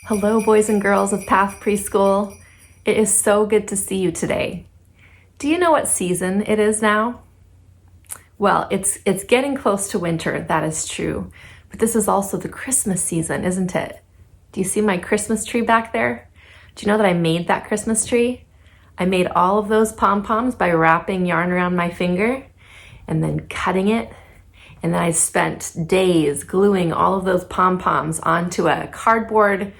Hello, boys and girls of Path Preschool. It is so good to see you today. Do you know what season it is now? Well, it's getting close to winter, that is true. But this is also the Christmas season, isn't it? Do you see my Christmas tree back there? Do you know that I made that Christmas tree? I made all of those pom-poms by wrapping yarn around my finger and then cutting it. And then I spent days gluing all of those pom-poms onto a cardboard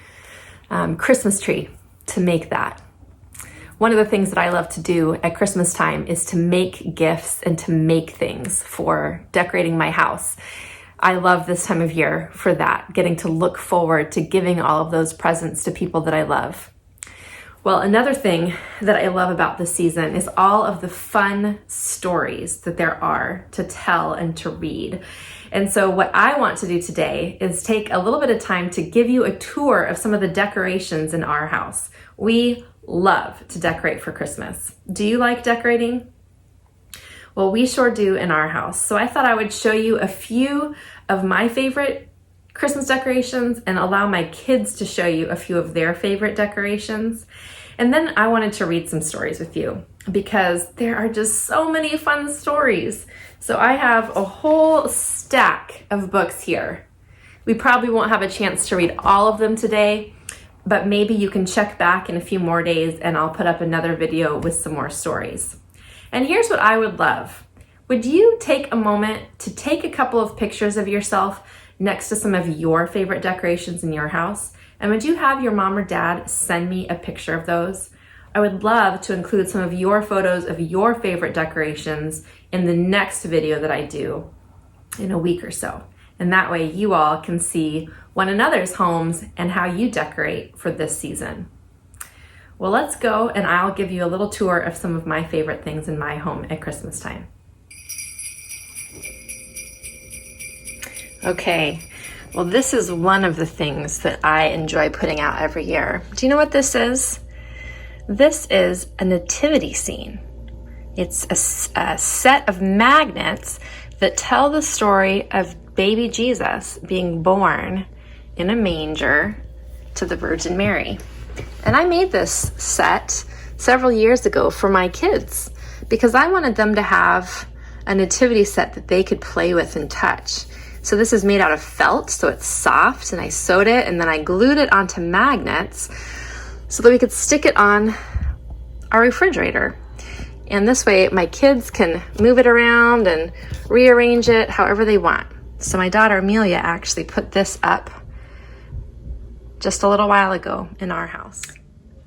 Christmas tree to make that. One of the things that I love to do at Christmas time is to make gifts and to make things for decorating my house. I love this time of year for that, getting to look forward to giving all of those presents to people that I love. Well, another thing that I love about this season is all of the fun stories that there are to tell and to read. And so what I want to do today is take a little bit of time to give you a tour of some of the decorations in our house. We love to decorate for Christmas. Do you like decorating? Well, we sure do in our house. So I thought I would show you a few of my favorite Christmas decorations and allow my kids to show you a few of their favorite decorations. And then I wanted to read some stories with you because there are just so many fun stories. So I have a whole stack of books here. We probably won't have a chance to read all of them today, but maybe you can check back in a few more days and I'll put up another video with some more stories. And here's what I would love. Would you take a moment to take a couple of pictures of yourself next to some of your favorite decorations in your house? And would you have your mom or dad send me a picture of those? I would love to include some of your photos of your favorite decorations in the next video that I do in a week or so. And that way you all can see one another's homes and how you decorate for this season. Well, let's go and I'll give you a little tour of some of my favorite things in my home at Christmas time. Okay, well, this is one of the things that I enjoy putting out every year. Do you know what this is? This is a nativity scene. It's a set of magnets that tell the story of baby Jesus being born in a manger to the Virgin Mary. And I made this set several years ago for my kids because I wanted them to have a nativity set that they could play with and touch. So this is made out of felt, so it's soft, and I sewed it and then I glued it onto magnets so that we could stick it on our refrigerator. And this way my kids can move it around and rearrange it however they want. So my daughter Amelia actually put this up just a little while ago in our house.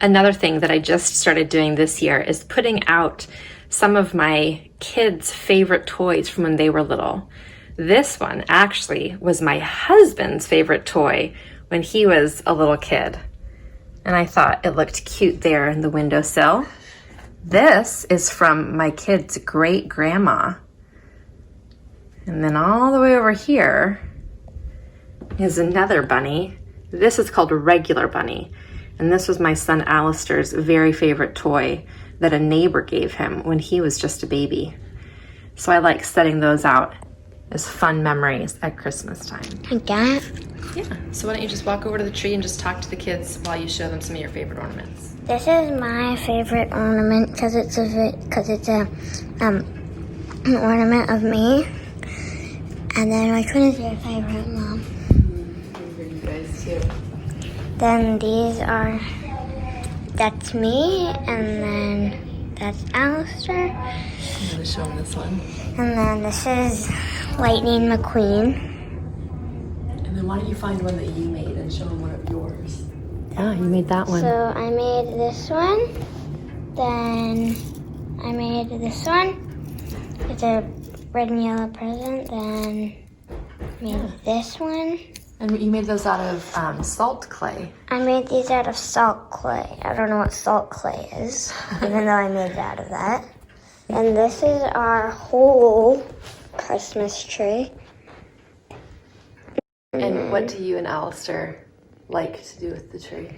Another thing that I just started doing this year is putting out some of my kids' favorite toys from when they were little. This one actually was my husband's favorite toy when he was a little kid. And I thought it looked cute there in the windowsill. This is from my kid's great grandma. And then all the way over here is another bunny. This is called a regular bunny. And this was my son Alistair's very favorite toy that a neighbor gave him when he was just a baby. So I like setting those out as fun memories at Christmas time. I got. Yeah, so why don't you just walk over to the tree and just talk to the kids while you show them some of your favorite ornaments. This is my favorite ornament because it's a an ornament of me. And then which one is your favorite, Mom? You guys too. Then that's me, and then that's Alistair. I'm gonna show them this one. And then this is Lightning McQueen. And then why don't you find one that you made and show them one of yours? Yeah, you made that one. So I made this one. Then I made this one. It's a red and yellow present. Then I made this one. And you made those out of salt clay. I made these out of salt clay. I don't know what salt clay is, even though I made it out of that. And this is our whole Christmas tree. And what do you and Alistair like to do with the tree?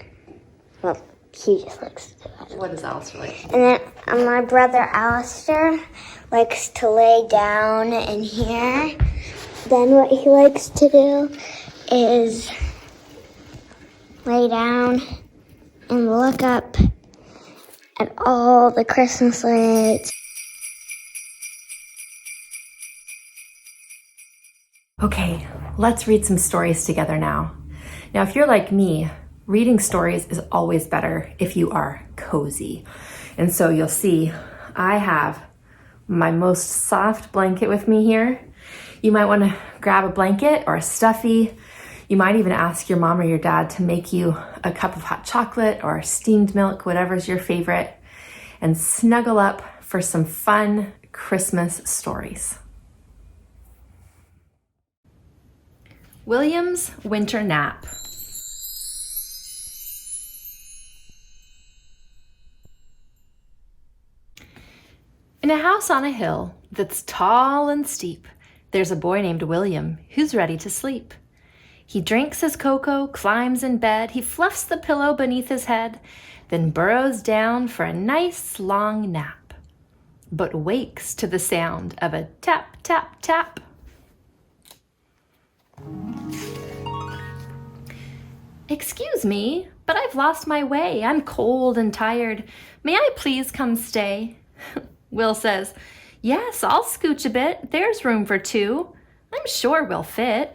Well, he just likes to do it. What does Alistair like? And then my brother Alistair likes to lay down in here. Then what he likes to do is lay down and look up at all the Christmas lights. Okay, let's read some stories together now. Now, if you're like me, reading stories is always better if you are cozy. And so you'll see I have my most soft blanket with me here. You might want to grab a blanket or a stuffy. You might even ask your mom or your dad to make you a cup of hot chocolate or steamed milk, whatever's your favorite, and snuggle up for some fun Christmas stories. William's Winter Nap. In a house on a hill that's tall and steep, there's a boy named William who's ready to sleep. He drinks his cocoa, climbs in bed, he fluffs the pillow beneath his head, then burrows down for a nice long nap, but wakes to the sound of a tap, tap, tap. Excuse me, but I've lost my way. I'm cold and tired. May I please come stay? Will says, yes, I'll scooch a bit. There's room for two. I'm sure we'll fit.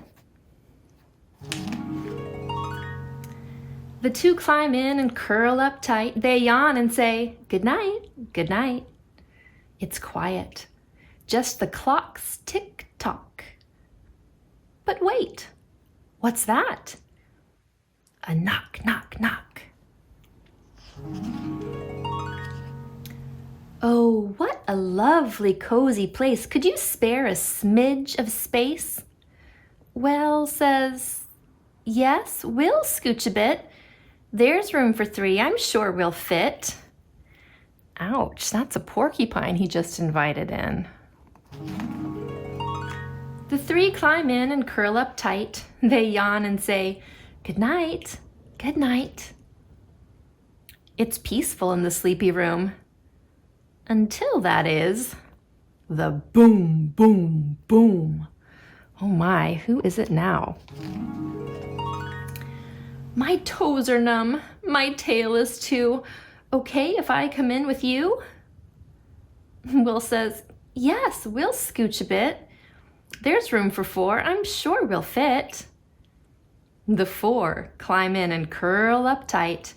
The two climb in and curl up tight. They yawn and say, good night, good night. It's quiet. Just the clock's tick-tock. But wait, what's that? A knock, knock, knock. Oh, what a lovely, cozy place. Could you spare a smidge of space? Will says, yes, we'll scooch a bit. There's room for three. I'm sure we'll fit. Ouch, that's a porcupine he just invited in. The three climb in and curl up tight. They yawn and say, good night, good night. It's peaceful in the sleepy room. Until that is the boom, boom, boom. Oh my, who is it now? My toes are numb, my tail is too. Okay if I come in with you? Will says, yes, we'll scooch a bit. There's room for four, I'm sure we'll fit. The four climb in and curl up tight.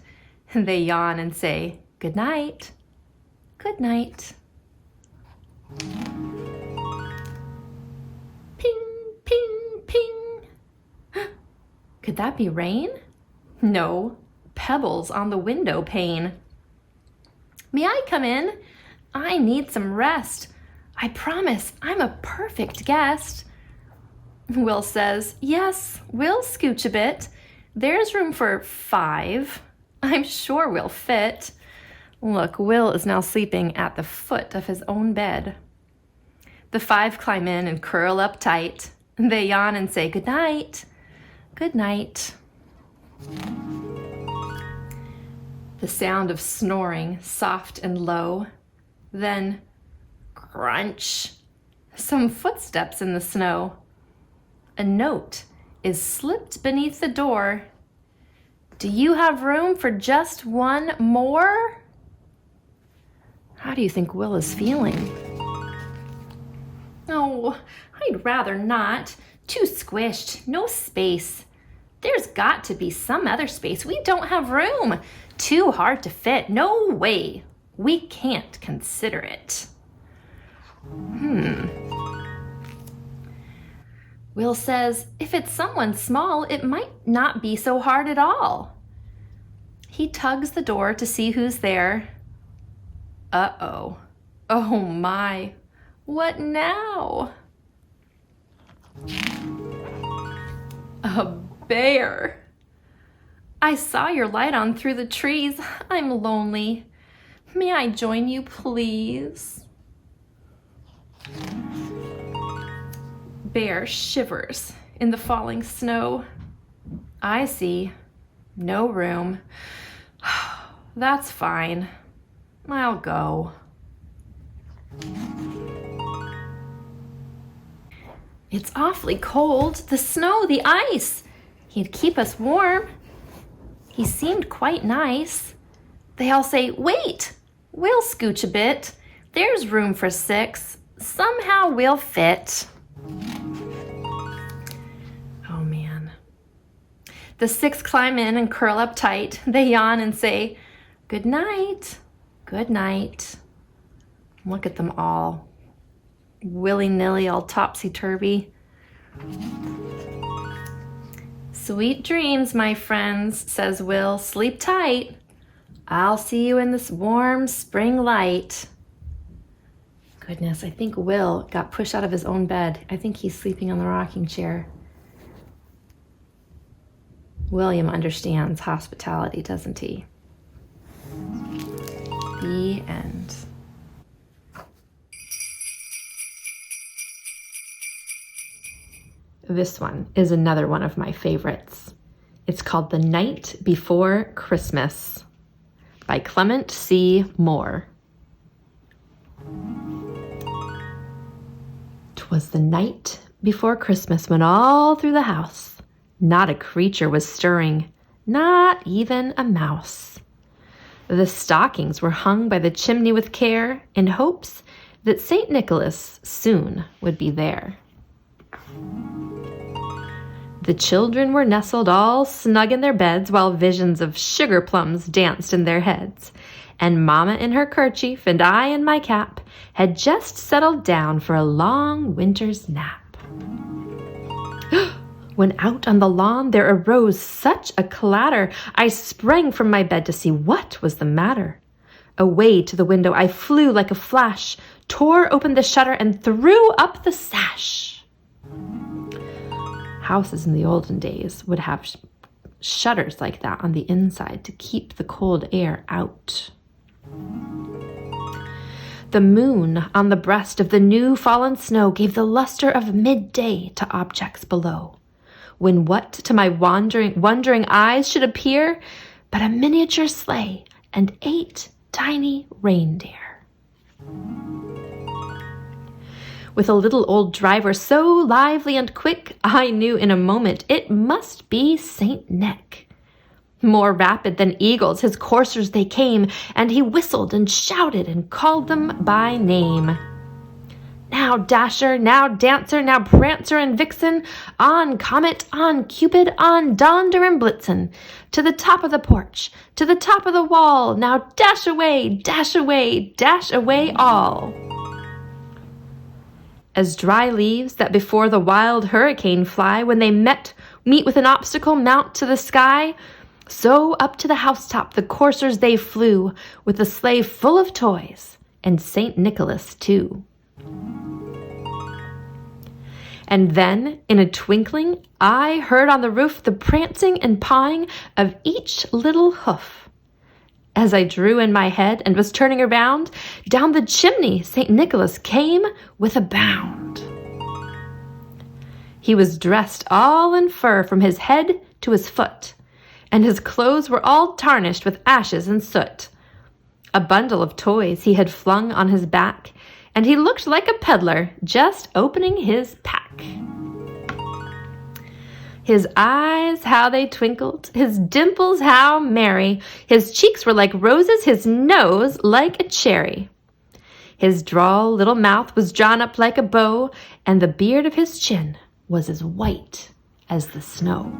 They yawn and say, good night, good night. Ping, ping, ping. Could that be rain? No, pebbles on the window pane. May I come in? I need some rest. I promise I'm a perfect guest. Will says, yes, we'll scooch a bit. There's room for five. I'm sure we'll fit. Look, Will is now sleeping at the foot of his own bed. The five climb in and curl up tight. They yawn and say, good night, good night. The sound of snoring, soft and low. Then, crunch, some footsteps in the snow. A note is slipped beneath the door. Do you have room for just one more? How do you think Will is feeling? Oh, I'd rather not. Too squished, no space. There's got to be some other space. We don't have room. Too hard to fit. No way. We can't consider it. Will says, if it's someone small, it might not be so hard at all. He tugs the door to see who's there. Uh-oh. Oh my. What now? A bear. I saw your light on through the trees. I'm lonely. May I join you, please? Bear shivers in the falling snow. I see. No room. That's fine. I'll go. It's awfully cold. The snow, the ice. He'd keep us warm. He seemed quite nice. They all say, "Wait, we'll scooch a bit. There's room for 6. Somehow we'll fit." Oh man. The 6 climb in and curl up tight. They yawn and say, "Good night, good night." Look at them all, willy-nilly, all topsy-turvy. "Sweet dreams, my friends," says Will. "Sleep tight. I'll see you in this warm spring light." Goodness, I think Will got pushed out of his own bed. I think he's sleeping on the rocking chair. William understands hospitality, doesn't he? The end. This one is another one of my favorites. It's called The Night Before Christmas by Clement C. Moore. "'Twas the night before Christmas when all through the house not a creature was stirring, not even a mouse. The stockings were hung by the chimney with care in hopes that St. Nicholas soon would be there. The children were nestled all snug in their beds while visions of sugar plums danced in their heads, and Mama in her kerchief and I in my cap had just settled down for a long winter's nap. When out on the lawn there arose such a clatter, I sprang from my bed to see what was the matter. Away to the window I flew like a flash, tore open the shutter and threw up the sash. Houses in the olden days would have shutters like that on the inside to keep the cold air out. The moon on the breast of the new fallen snow gave the luster of midday to objects below, when what to my wondering eyes should appear but a miniature sleigh and 8 tiny reindeer. With a little old driver so lively and quick, I knew in a moment it must be Saint Nick. More rapid than eagles, his coursers they came, and he whistled and shouted and called them by name. Now Dasher, now Dancer, now Prancer and Vixen, on Comet, on Cupid, on Donder and Blitzen, to the top of the porch, to the top of the wall, now dash away, dash away, dash away all. As dry leaves that before the wild hurricane fly when they meet with an obstacle mount to the sky, so up to the housetop the coursers they flew, with the sleigh full of toys, and St. Nicholas too. And then, in a twinkling, I heard on the roof the prancing and pawing of each little hoof. As I drew in my head and was turning around, down the chimney St. Nicholas came with a bound. He was dressed all in fur from his head to his foot, and his clothes were all tarnished with ashes and soot. A bundle of toys he had flung on his back, and he looked like a peddler just opening his pack. His eyes, how they twinkled, his dimples, how merry, his cheeks were like roses, his nose like a cherry. His droll little mouth was drawn up like a bow, and the beard of his chin was as white as the snow.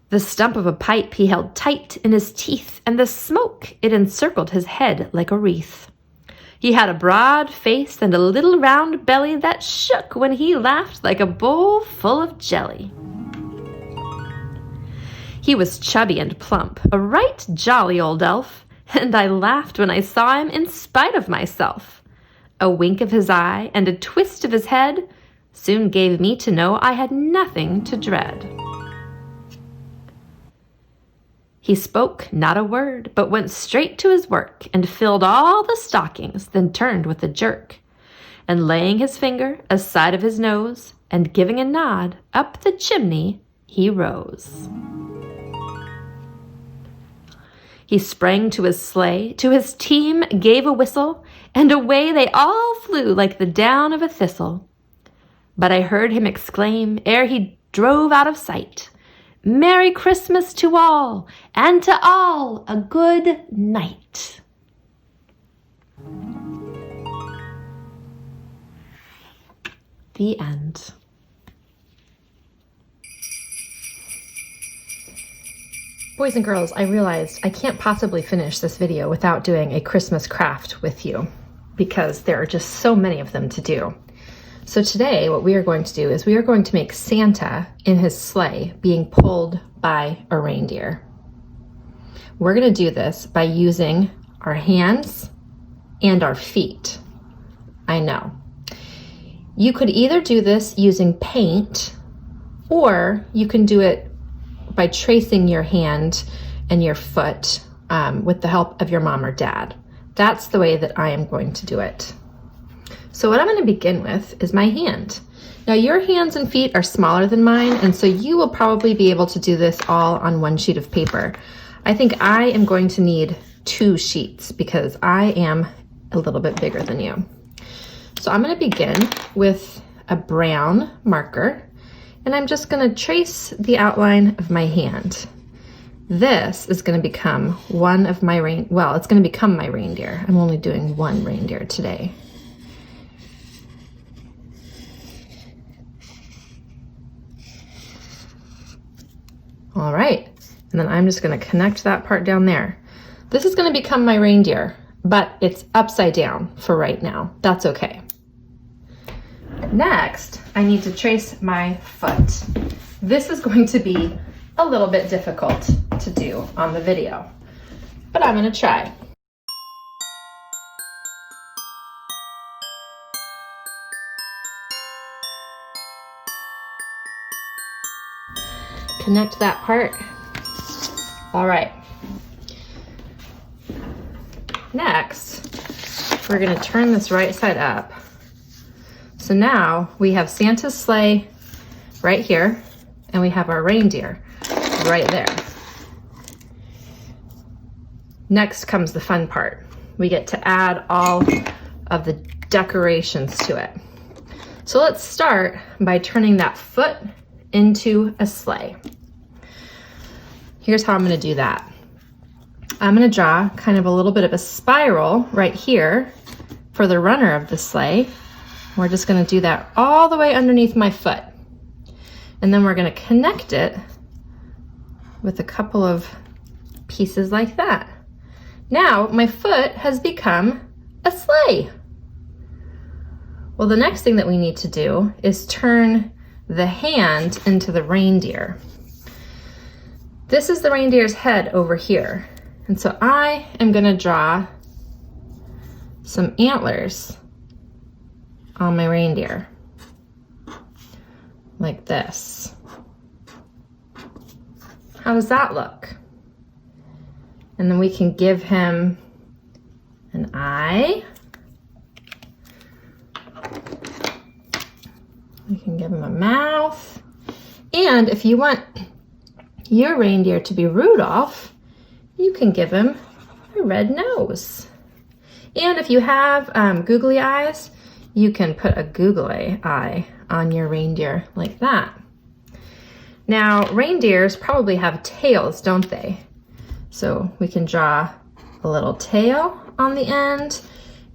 The stump of a pipe he held tight in his teeth, and the smoke, it encircled his head like a wreath. He had a broad face and a little round belly that shook when he laughed like a bowl full of jelly. He was chubby and plump, a right jolly old elf, and I laughed when I saw him in spite of myself. A wink of his eye and a twist of his head soon gave me to know I had nothing to dread. He spoke not a word, but went straight to his work and filled all the stockings, then turned with a jerk, and laying his finger aside of his nose and giving a nod up the chimney, he rose. He sprang to his sleigh, to his team gave a whistle, and away they all flew like the down of a thistle. But I heard him exclaim, ere he drove out of sight, Merry Christmas to all, and to all a good night. The end. Boys and girls, I realized I can't possibly finish this video without doing a Christmas craft with you because there are just so many of them to do. So today what we are going to do is we are going to make Santa in his sleigh being pulled by a reindeer. We're going to do this by using our hands and our feet. I know. You could either do this using paint, or you can do it by tracing your hand and your foot with the help of your mom or dad. That's the way that I am going to do it. So what I'm going to begin with is my hand. Now your hands and feet are smaller than mine, and so you will probably be able to do this all on one sheet of paper. I think I am going to need 2 sheets because I am a little bit bigger than you. So I'm going to begin with a brown marker, and I'm just going to trace the outline of my hand. This is going to become one of my it's going to become my reindeer. I'm only doing one reindeer today. All right, and then I'm just going to connect that part down there. This is going to become my reindeer, but it's upside down for right now. That's okay. Next, I need to trace my foot. This is going to be a little bit difficult to do on the video, but I'm going to try. Connect that part. All right. Next, we're going to turn this right side up. So now we have Santa's sleigh right here, and we have our reindeer right there. Next comes the fun part. We get to add all of the decorations to it. So let's start by turning that foot into a sleigh. Here's how I'm going to do that. I'm going to draw kind of a little bit of a spiral right here for the runner of the sleigh. We're just going to do that all the way underneath my foot. And then we're going to connect it with a couple of pieces like that. Now my foot has become a sleigh. Well, the next thing that we need to do is turn the hand into the reindeer. This is the reindeer's head over here. And so I am going to draw some antlers on my reindeer, like this. How does that look? And then we can give him an eye. We can give him a mouth. And if you want your reindeer to be Rudolph, you can give him a red nose. And if you have googly eyes, you can put a googly eye on your reindeer like that. Now, reindeers probably have tails, don't they? So we can draw a little tail on the end.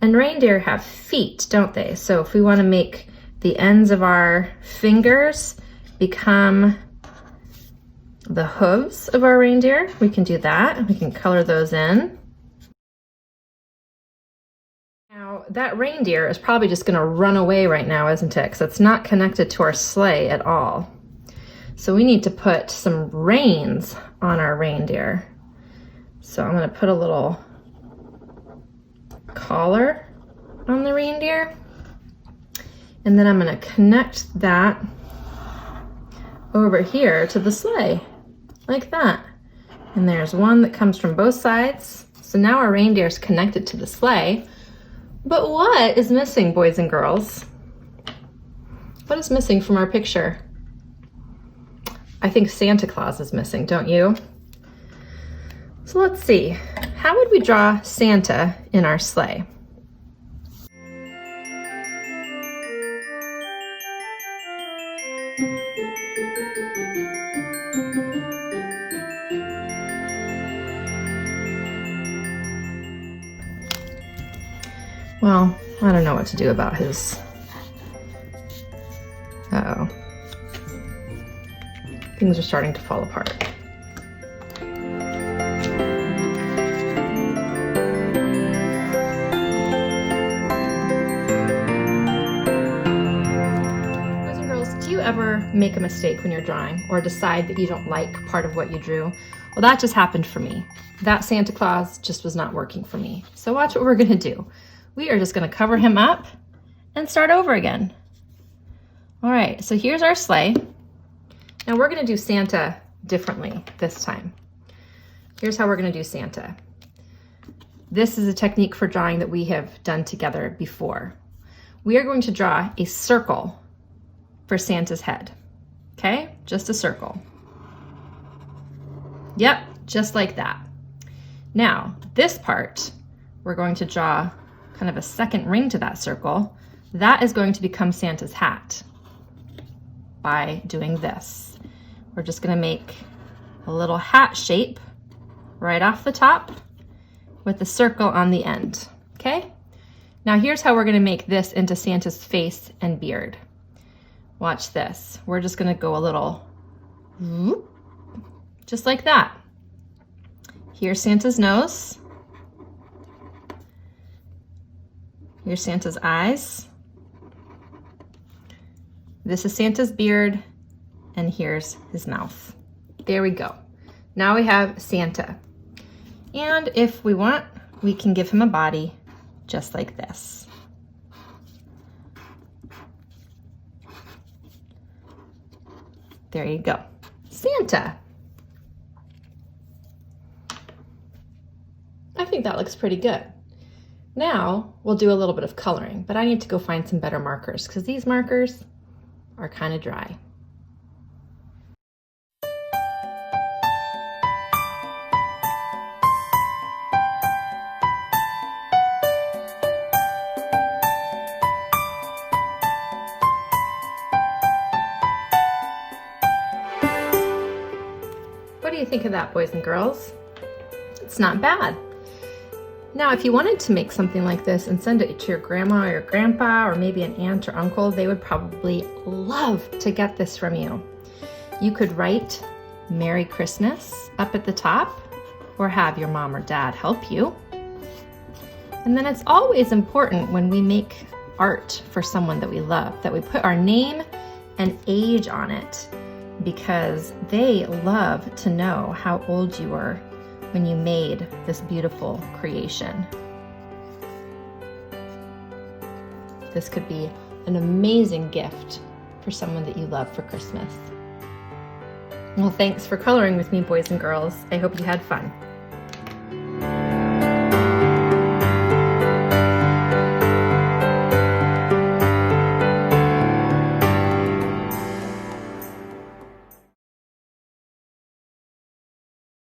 And reindeer have feet, don't they? So if we want to make the ends of our fingers become the hooves of our reindeer, we can do that. We can color those in. Now, that reindeer is probably just going to run away right now, isn't it? Because it's not connected to our sleigh at all. So we need to put some reins on our reindeer. So I'm going to put a little collar on the reindeer. And then I'm going to connect that over here to the sleigh, like that. And there's one that comes from both sides. So now our reindeer is connected to the sleigh. But what is missing, boys and girls? What is missing from our picture? I think Santa Claus is missing, don't you? So let's see. How would we draw Santa in our sleigh? Well, I don't know what to do about his... Uh-oh. Things are starting to fall apart. Boys and girls, do you ever make a mistake when you're drawing or decide that you don't like part of what you drew? Well, that just happened for me. That Santa Claus just was not working for me. So watch what we're gonna do. We are just gonna cover him up and start over again. All right, so here's our sleigh. Now we're gonna do Santa differently this time. Here's how we're gonna do Santa. This is a technique for drawing that we have done together before. We are going to draw a circle for Santa's head, okay? Just a circle. Yep, just like that. Now, this part, we're going to draw kind of a second ring to that circle. That is going to become Santa's hat by doing this. We're just gonna make a little hat shape right off the top with the circle on the end, okay? Now here's how we're gonna make this into Santa's face and beard. Watch this. We're just gonna go a little, whoop, just like that. Here's Santa's nose. Here's Santa's eyes. This is Santa's beard, and here's his mouth. There we go. Now we have Santa. And if we want, we can give him a body just like this. There you go. Santa. I think that looks pretty good. Now we'll do a little bit of coloring, but I need to go find some better markers because these markers are kind of dry. What do you think of that, boys and girls? It's not bad. Now, if you wanted to make something like this and send it to your grandma or your grandpa or maybe an aunt or uncle, they would probably love to get this from you. You could write Merry Christmas up at the top or have your mom or dad help you. And then it's always important when we make art for someone that we love that we put our name and age on it because they love to know how old you were when you made this beautiful creation. This could be an amazing gift for someone that you love for Christmas. Well, thanks for coloring with me, boys and girls. I hope you had fun.